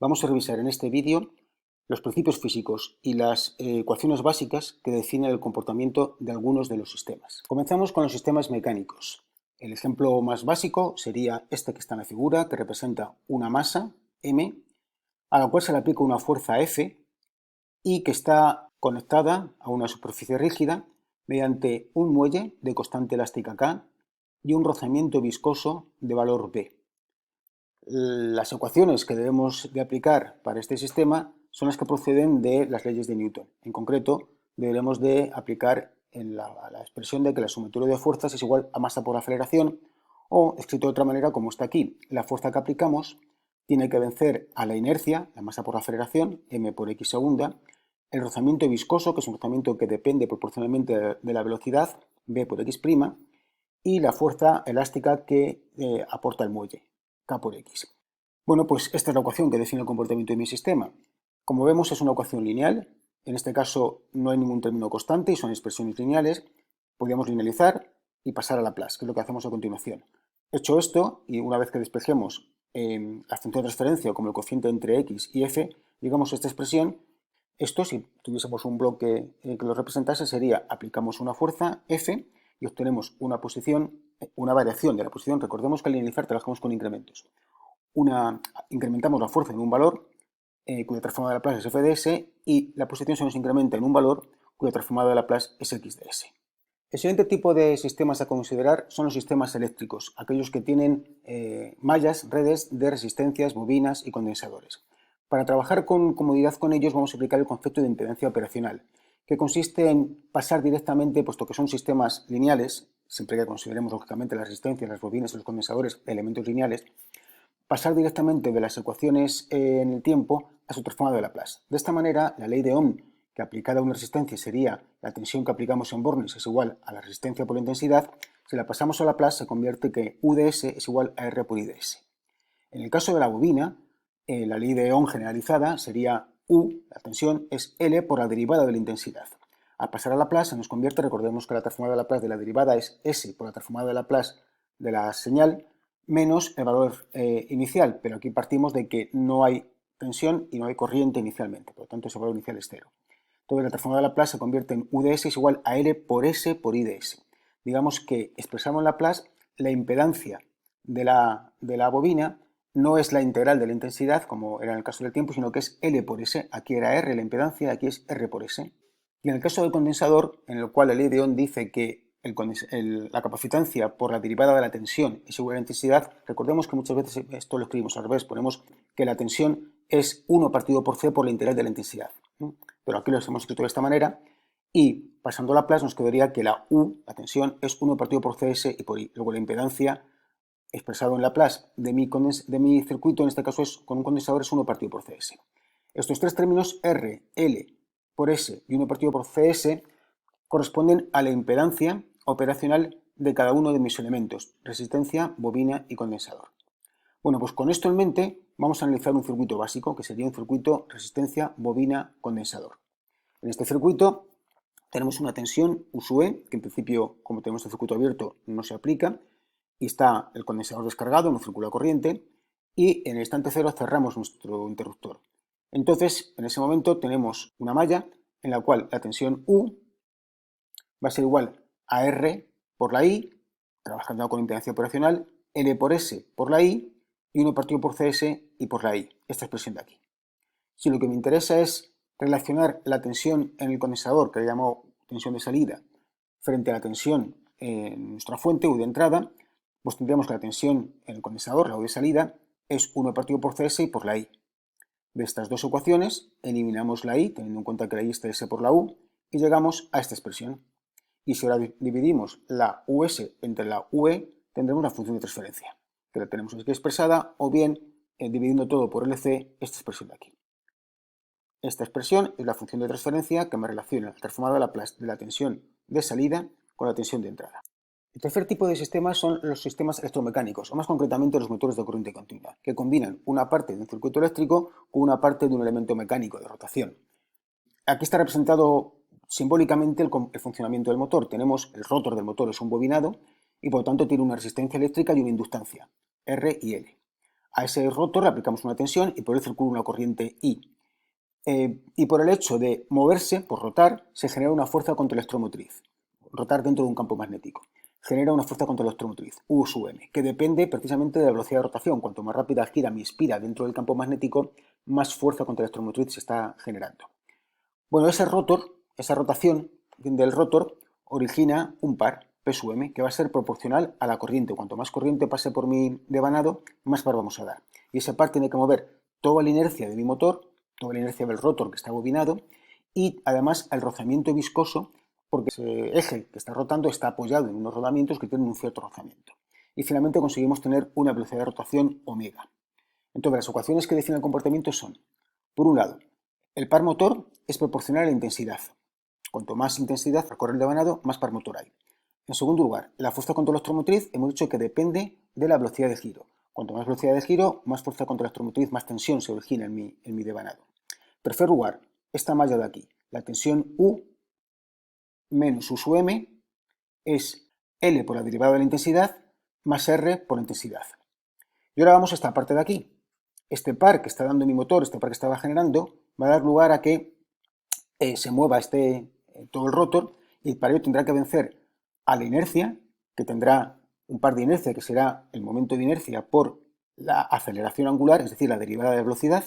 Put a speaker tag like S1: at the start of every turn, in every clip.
S1: Vamos a revisar en este vídeo los principios físicos y las ecuaciones básicas que definen el comportamiento de algunos de los sistemas. Comenzamos con los sistemas mecánicos. El ejemplo más básico sería este que está en la figura, que representa una masa, M, a la cual se le aplica una fuerza F y que está conectada a una superficie rígida mediante un muelle de constante elástica K y un rozamiento viscoso de valor B. Las ecuaciones que debemos de aplicar para este sistema son las que proceden de las leyes de Newton. En concreto, deberemos de aplicar en la expresión de que la sumatoria de fuerzas es igual a masa por aceleración, o, escrito de otra manera, como está aquí, la fuerza que aplicamos tiene que vencer a la inercia, la masa por aceleración, m por x segunda, el rozamiento viscoso, que es un rozamiento que depende proporcionalmente de la velocidad, v por x', y la fuerza elástica que aporta el muelle, K por X. Bueno, pues esta es la ecuación que define el comportamiento de mi sistema. Como vemos, es una ecuación lineal. En este caso no hay ningún término constante y son expresiones lineales. Podríamos linealizar y pasar a Laplace, que es lo que hacemos a continuación. Hecho esto, y una vez que despejemos la función de transferencia como el cociente entre x y f, llegamos a esta expresión. Esto, si tuviésemos un bloque que lo representase, sería aplicamos una fuerza F y obtenemos una variación de la posición. Recordemos que al linealizar trabajamos con incrementos. Incrementamos la fuerza en un valor cuya transformada de Laplace es f de s, y la posición se nos incrementa en un valor cuya transformada de Laplace es x de s. El siguiente tipo de sistemas a considerar son los sistemas eléctricos, aquellos que tienen mallas, redes de resistencias, bobinas y condensadores. Para trabajar con comodidad con ellos vamos a aplicar el concepto de impedancia operacional, que consiste en pasar directamente, puesto que son sistemas lineales, siempre que consideremos lógicamente las resistencias, las bobinas y los condensadores elementos lineales, pasar directamente de las ecuaciones en el tiempo a su transformada de Laplace. De esta manera, la ley de Ohm, que aplicada a una resistencia sería la tensión que aplicamos en Bornes es igual a la resistencia por la intensidad, si la pasamos a Laplace se convierte que U de S es igual a R por I de S. En el caso de la bobina, la ley de Ohm generalizada sería U, la tensión, es L por la derivada de la intensidad. Al pasar a Laplace se nos convierte, recordemos que la transformada de Laplace de la derivada es S por la transformada de Laplace de la señal, menos el valor inicial, pero aquí partimos de que no hay tensión y no hay corriente inicialmente, por lo tanto ese valor inicial es cero. Entonces la transformada de Laplace se convierte en U de S es igual a L por S por I de S. Digamos que expresamos en Laplace la impedancia de la bobina no es la integral de la intensidad, como era en el caso del tiempo, sino que es L por S. Aquí era R la impedancia, aquí es R por S. Y en el caso del condensador, en el cual la ley de Ohm dice que la capacitancia por la derivada de la tensión es igual a la intensidad, recordemos que muchas veces esto lo escribimos al revés, ponemos que la tensión es 1 partido por C por la integral de la intensidad. Pero aquí lo hemos escrito de esta manera, y pasando a Laplace nos quedaría que la U, la tensión, es 1 partido por Cs y por I. Luego la impedancia expresado en Laplace de mi circuito, en este caso es con un condensador, es 1 partido por Cs. Estos tres términos, R, L por S y 1 partido por Cs, corresponden a la impedancia operacional de cada uno de mis elementos, resistencia, bobina y condensador. Bueno, pues con esto en mente vamos a analizar un circuito básico, que sería un circuito resistencia, bobina, condensador. En este circuito tenemos una tensión U sub E, que en principio, como tenemos el circuito abierto, no se aplica, y está el condensador descargado, no circula corriente, y en el instante cero cerramos nuestro interruptor. Entonces, en ese momento tenemos una malla en la cual la tensión U va a ser igual a R por la I, trabajando con impedancia operacional, L por S por la I, y 1 partido por Cs y por la I, esta expresión de aquí. Si lo que me interesa es relacionar la tensión en el condensador, que le llamo tensión de salida, frente a la tensión en nuestra fuente U de entrada, pues tendríamos que la tensión en el condensador, la U de salida, es 1 partido por Cs y por la I. De estas dos ecuaciones, eliminamos la I, teniendo en cuenta que la I está S por la U, y llegamos a esta expresión. Y si ahora dividimos la US entre la UE, tendremos la función de transferencia, que la tenemos aquí expresada, o bien, dividiendo todo por LC, esta expresión de aquí. Esta expresión es la función de transferencia que me relaciona la transformada de Laplace de la tensión de salida con la tensión de entrada. El tercer tipo de sistemas son los sistemas electromecánicos, o más concretamente los motores de corriente continua, que combinan una parte de un circuito eléctrico con una parte de un elemento mecánico de rotación. Aquí está representado simbólicamente el funcionamiento del motor. Tenemos el rotor del motor, es un bobinado, y por lo tanto tiene una resistencia eléctrica y una inductancia, R y L. A ese rotor le aplicamos una tensión y por él circula una corriente I. Y por el hecho de moverse, por rotar, se genera una fuerza contra-electromotriz. Rotar dentro de un campo magnético. Genera una fuerza contra-electromotriz, U sub M, que depende precisamente de la velocidad de rotación. Cuanto más rápida gira mi espira dentro del campo magnético, más fuerza contra-electromotriz se está generando. Bueno, ese rotor, esa rotación del rotor, origina un par, P sub M, que va a ser proporcional a la corriente. Cuanto más corriente pase por mi devanado, más par vamos a dar. Y ese par tiene que mover toda la inercia de mi motor, toda la inercia del rotor que está bobinado, y además el rozamiento viscoso, porque ese eje que está rotando está apoyado en unos rodamientos que tienen un cierto rozamiento. Y finalmente conseguimos tener una velocidad de rotación omega. Entonces, las ecuaciones que definen el comportamiento son, por un lado, el par motor es proporcional a la intensidad. Cuanto más intensidad recorre el devanado, más par motor hay. En segundo lugar, la fuerza contra-electromotriz hemos dicho que depende de la velocidad de giro. Cuanto más velocidad de giro, más fuerza contra-electromotriz, más tensión se origina en mi devanado. En tercer lugar, esta malla de aquí, la tensión U menos U sub M es L por la derivada de la intensidad más R por la intensidad. Y ahora vamos a esta parte de aquí. Este par que está dando mi motor, este par que estaba generando, va a dar lugar a que se mueva todo el rotor y para ello tendrá que vencer a la inercia, que tendrá un par de inercia que será el momento de inercia por la aceleración angular, es decir, la derivada de velocidad,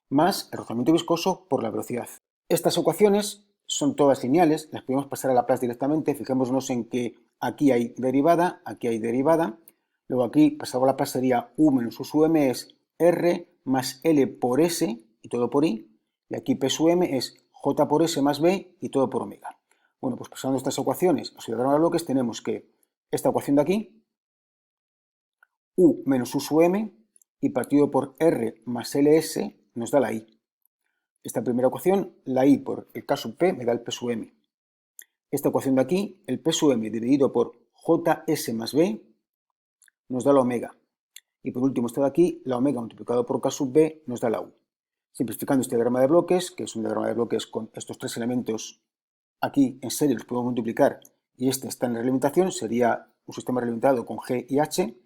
S1: más el rozamiento viscoso por la velocidad. Estas ecuaciones son todas lineales, las podemos pasar a Laplace directamente. Fijémonos en que aquí hay derivada, luego aquí pasado a Laplace sería U menos U sub M es R más L por S y todo por I, y aquí P sub M es J por S más B y todo por omega. Bueno, pues pasando estas ecuaciones a su diagrama de bloques tenemos que esta ecuación de aquí, U menos U sub M y partido por R más LS nos da la I. Esta primera ecuación, la I por el K sub P me da el P sub M. Esta ecuación de aquí, el P sub M dividido por JS más B nos da la omega. Y por último, esta de aquí, la omega multiplicado por K sub B nos da la U. Simplificando este diagrama de bloques, que es un diagrama de bloques con estos tres elementos aquí en serie los podemos multiplicar y este está en realimentación, sería un sistema realimentado con G y H.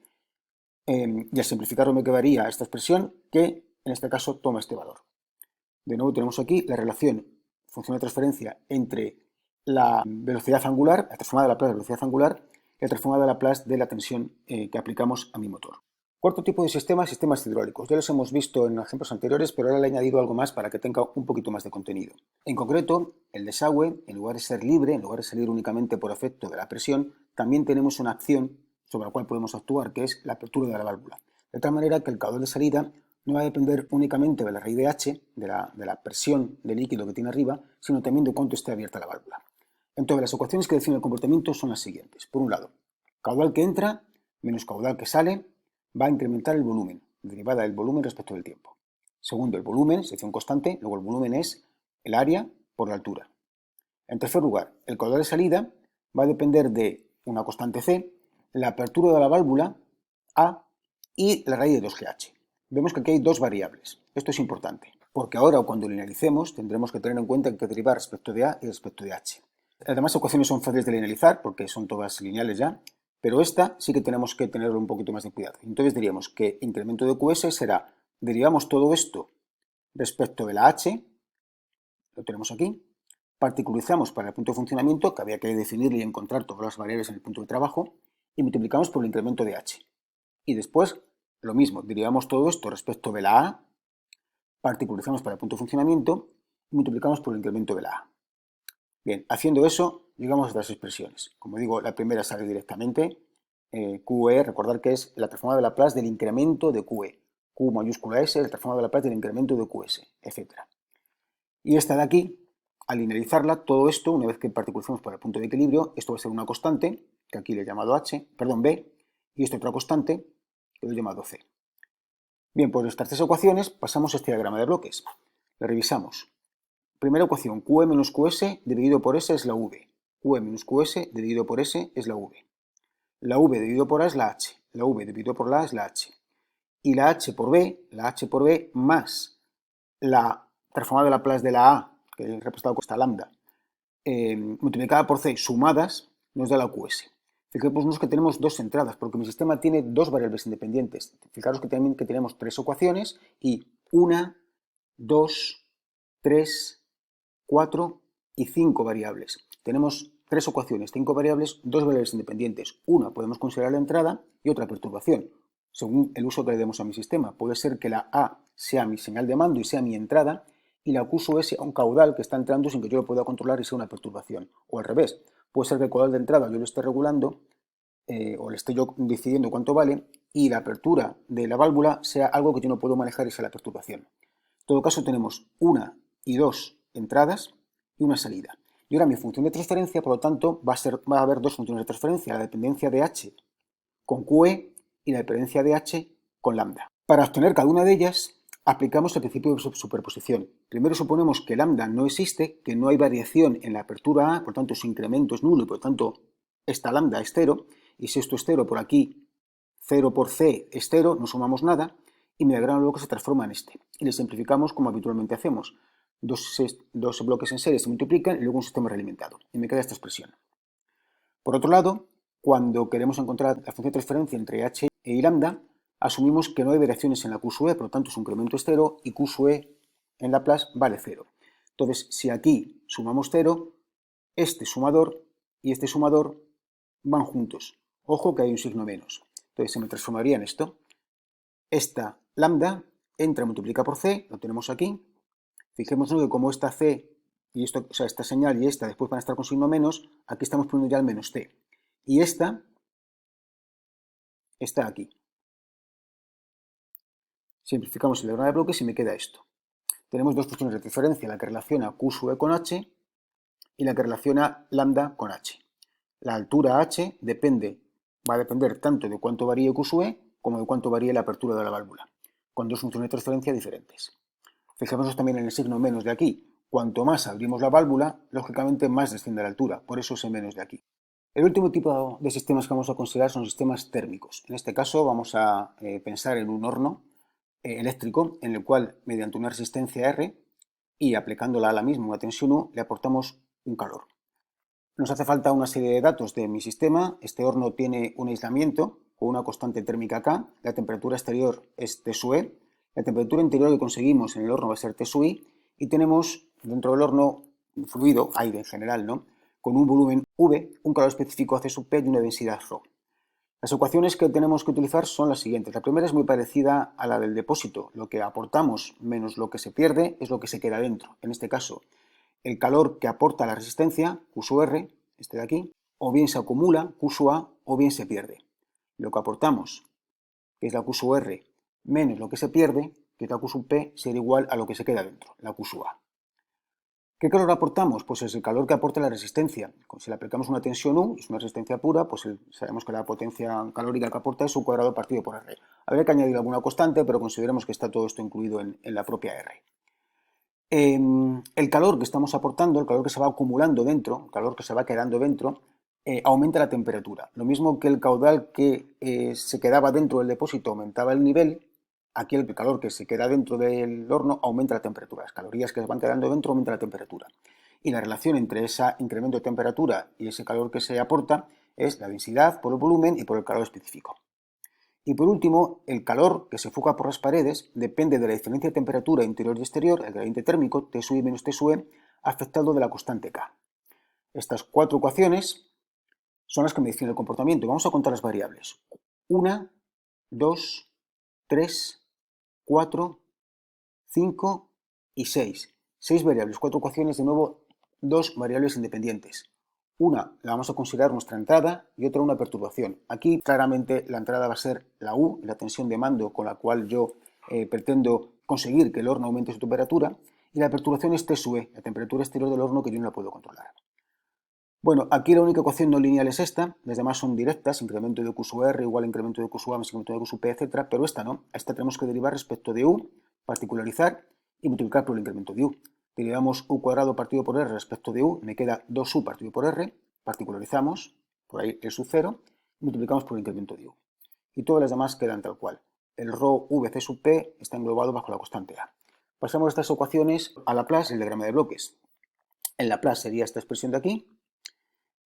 S1: Y al simplificarlo me quedaría esta expresión que en este caso toma este valor. De nuevo tenemos aquí la relación, función de transferencia entre la velocidad angular, la transformada de Laplace de la velocidad angular y la transformada de Laplace de la tensión que aplicamos a mi motor. Cuarto tipo de sistemas hidráulicos. Ya los hemos visto en ejemplos anteriores, pero ahora le he añadido algo más para que tenga un poquito más de contenido. En concreto, el desagüe, en lugar de ser libre, en lugar de salir únicamente por efecto de la presión, también tenemos una acción sobre la cual podemos actuar, que es la apertura de la válvula. De tal manera que el caudal de salida no va a depender únicamente de la raíz de H, de la presión del líquido que tiene arriba, sino también de cuánto esté abierta la válvula. Entonces, las ecuaciones que definen el comportamiento son las siguientes. Por un lado, caudal que entra menos caudal que sale va a incrementar el volumen, derivada del volumen respecto del tiempo. Segundo, el volumen, sección constante, luego el volumen es el área por la altura. En tercer lugar, el caudal de salida va a depender de una constante C, la apertura de la válvula A y la raíz de 2GH. Vemos que aquí hay dos variables. Esto es importante, porque ahora cuando linearicemos tendremos que tener en cuenta que hay que derivar respecto de A y respecto de H. Las demás ecuaciones son fáciles de linealizar porque son todas lineales ya, pero esta sí que tenemos que tener un poquito más de cuidado. Entonces diríamos que incremento de QS será, derivamos todo esto respecto de la H, lo tenemos aquí, particularizamos para el punto de funcionamiento, que había que definirle y encontrar todas las variables en el punto de trabajo, y multiplicamos por el incremento de H. Y después, lo mismo, derivamos todo esto respecto de la A, particularizamos para el punto de funcionamiento, y multiplicamos por el incremento de la A. Bien, haciendo eso, llegamos a estas expresiones. Como digo, la primera sale directamente, QE, recordar que es la transformada de Laplace del incremento de QE. Q mayúscula S, la transformada de Laplace del incremento de QS, etc. Y esta de aquí, al linearizarla, todo esto, una vez que particularizamos para el punto de equilibrio, esto va a ser una constante, que aquí le he llamado B, y esta otra constante, que lo he llamado C. Bien, pues nuestras tres ecuaciones pasamos a este diagrama de bloques. Le revisamos. Primera ecuación, QE menos QS dividido por S es la V. QE menos QS dividido por S es la V. La V dividido por A es la H. La V dividido por la A es la H. Y la H por B más la transformada de Laplace de la A, que he representado con esta lambda, multiplicada por C sumadas, nos da la QS. Fijémonos que tenemos dos entradas, porque mi sistema tiene dos variables independientes. Fijaros que también que tenemos tres ecuaciones y 1, 2, 3, 4 y 5 variables. Tenemos tres ecuaciones, 5 variables, dos variables independientes. Una podemos considerar la entrada y otra perturbación, según el uso que le demos a mi sistema. Puede ser que la A sea mi señal de mando y sea mi entrada, y la Q sub E sea un caudal que está entrando sin que yo lo pueda controlar y sea una perturbación. O al revés, puede ser que el caudal de entrada yo lo esté regulando o le estoy yo decidiendo cuánto vale, y la apertura de la válvula sea algo que yo no puedo manejar y sea la perturbación. En todo caso tenemos una y dos entradas y una salida. Y ahora mi función de transferencia, por lo tanto, va a haber dos funciones de transferencia, la dependencia de h con QE y la dependencia de h con lambda. Para obtener cada una de ellas, aplicamos el principio de superposición. Primero suponemos que lambda no existe, que no hay variación en la apertura A, por tanto su incremento es nulo y por tanto esta lambda es cero, y si esto es cero por aquí, 0 por c es 0, no sumamos nada, y mi diagrama luego se transforma en este. Y le simplificamos como habitualmente hacemos. Dos bloques en serie se multiplican y luego un sistema realimentado. Y me queda esta expresión. Por otro lado, cuando queremos encontrar la función de transferencia entre h y lambda, asumimos que no hay variaciones en la Q sub E, por lo tanto su incremento es 0 y Q sub E en Laplace vale 0. Entonces, si aquí sumamos 0, este sumador y este sumador van juntos. Ojo que hay un signo menos. Entonces se me transformaría en esto. Esta lambda entra, multiplica por c, lo tenemos aquí. Fijémonos que como esta c y esto, o sea, esta señal y esta después van a estar con signo menos, aquí estamos poniendo ya el menos c. Y esta está aquí. Simplificamos el diagrama de bloques y me queda esto. Tenemos dos funciones de transferencia, la que relaciona Q sub E con h y la que relaciona lambda con h. La altura h va a depender tanto de cuánto varíe Q sub E como de cuánto varíe la apertura de la válvula, con dos funciones de transferencia diferentes. Fijémonos también en el signo menos de aquí. Cuanto más abrimos la válvula, lógicamente más desciende la altura, por eso ese menos de aquí. El último tipo de sistemas que vamos a considerar son sistemas térmicos. En este caso vamos a pensar en un horno eléctrico en el cual, mediante una resistencia R y aplicándola a la misma una tensión U, le aportamos un calor. Nos hace falta una serie de datos de mi sistema. Este horno tiene un aislamiento con una constante térmica K, la temperatura exterior es T sub E, la temperatura interior que conseguimos en el horno va a ser T sub I, y tenemos dentro del horno un fluido, aire en general, ¿no?, con un volumen V, un calor específico C sub P y una densidad ρ. Las ecuaciones que tenemos que utilizar son las siguientes. La primera es muy parecida a la del depósito. Lo que aportamos menos lo que se pierde es lo que se queda dentro. En este caso, el calor que aporta la resistencia, Q sub R, este de aquí, o bien se acumula, Q sub A, o bien se pierde. Lo que aportamos, que es la Q sub R, menos lo que se pierde, que es la Q sub P, será igual a lo que se queda dentro, la Q sub A. ¿Qué calor aportamos? Pues es el calor que aporta la resistencia. Si le aplicamos una tensión U, es una resistencia pura, pues sabemos que la potencia calórica que aporta es U cuadrado partido por R. Habría que añadir alguna constante, pero consideremos que está todo esto incluido en la propia R. El calor que estamos aportando, el calor que se va acumulando dentro, el calor que se va quedando dentro, aumenta la temperatura. Lo mismo que el caudal que se quedaba dentro del depósito aumentaba el nivel, aquí el calor que se queda dentro del horno aumenta la temperatura. Las calorías que se van quedando dentro aumentan la temperatura. Y la relación entre ese incremento de temperatura y ese calor que se aporta es la densidad por el volumen y por el calor específico. Y por último, el calor que se fuga por las paredes depende de la diferencia de temperatura interior y exterior, el gradiente térmico, T sub I menos T sub E, afectado de la constante K. Estas cuatro ecuaciones son las que me definen el comportamiento. Vamos a contar las variables. 1, 2, 3, 4, 5 y 6. 6 variables, 4 ecuaciones, de nuevo, 2 variables independientes. Una la vamos a considerar nuestra entrada y otra una perturbación. Aquí claramente la entrada va a ser la U, la tensión de mando con la cual yo pretendo conseguir que el horno aumente su temperatura, y la perturbación es T sub E, la temperatura exterior del horno que yo no la puedo controlar. Bueno, aquí la única ecuación no lineal es esta, las demás son directas, incremento de Q sub R igual a incremento de Q sub A más incremento de Q sub P, etc., pero esta no. A esta tenemos que derivar respecto de U, particularizar y multiplicar por el incremento de U. Derivamos U cuadrado partido por R respecto de U, me queda 2U partido por R, particularizamos, por ahí el sub 0, y multiplicamos por el incremento de U. Y todas las demás quedan tal cual. El ρ VC sub P está englobado bajo la constante A. Pasamos estas ecuaciones a Laplace, el diagrama de bloques. En Laplace sería esta expresión de aquí.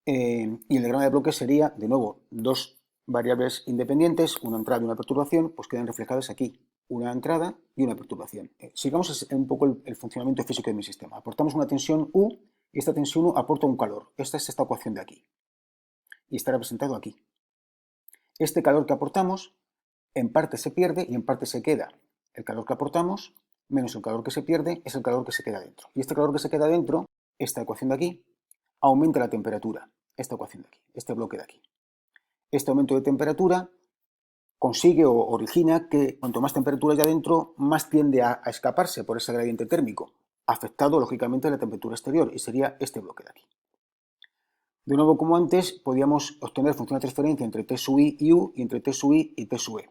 S1: y el diagrama de bloques sería, de nuevo, dos variables independientes, una entrada y una perturbación, pues quedan reflejadas aquí, una entrada y una perturbación. Sigamos un poco el funcionamiento físico de mi sistema. Aportamos una tensión U y esta tensión U aporta un calor. Esta es esta ecuación de aquí y está representado aquí. Este calor que aportamos en parte se pierde y en parte se queda. El calor que aportamos menos el calor que se pierde es el calor que se queda dentro. Y este calor que se queda dentro, esta ecuación de aquí, aumenta la temperatura. Esta ecuación de aquí, este bloque de aquí. Este aumento de temperatura consigue o origina que cuanto más temperatura haya dentro, más tiende a escaparse por ese gradiente térmico, afectado lógicamente a la temperatura exterior, y sería este bloque de aquí. De nuevo, como antes, podíamos obtener función de transferencia entre T sub i y U y entre T sub i y T sub e.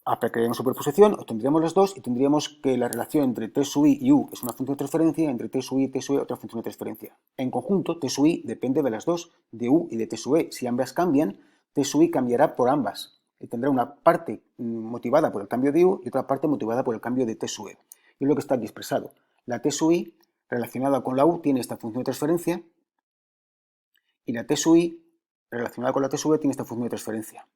S1: Aplicaríamos superposición, obtendríamos las dos y tendríamos que la relación entre T sub i y U es una función de transferencia, entre T sub i y T sub e otra función de transferencia. En conjunto, T sub i depende de las dos, de U y de T sub e. Si ambas cambian, T sub i cambiará por ambas. Y tendrá una parte motivada por el cambio de U y otra parte motivada por el cambio de T sub e. Y es lo que está aquí expresado. La T sub i relacionada con la U tiene esta función de transferencia y la T sub i relacionada con la T sub e tiene esta función de transferencia.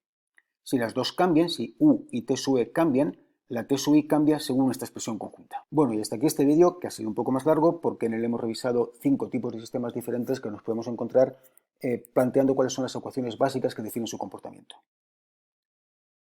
S1: Si las dos cambian, si U y T sub e cambian, la T sub i cambia según esta expresión conjunta. Bueno, y hasta aquí este vídeo, que ha sido un poco más largo porque en él hemos revisado 5 tipos de sistemas diferentes que nos podemos encontrar planteando cuáles son las ecuaciones básicas que definen su comportamiento.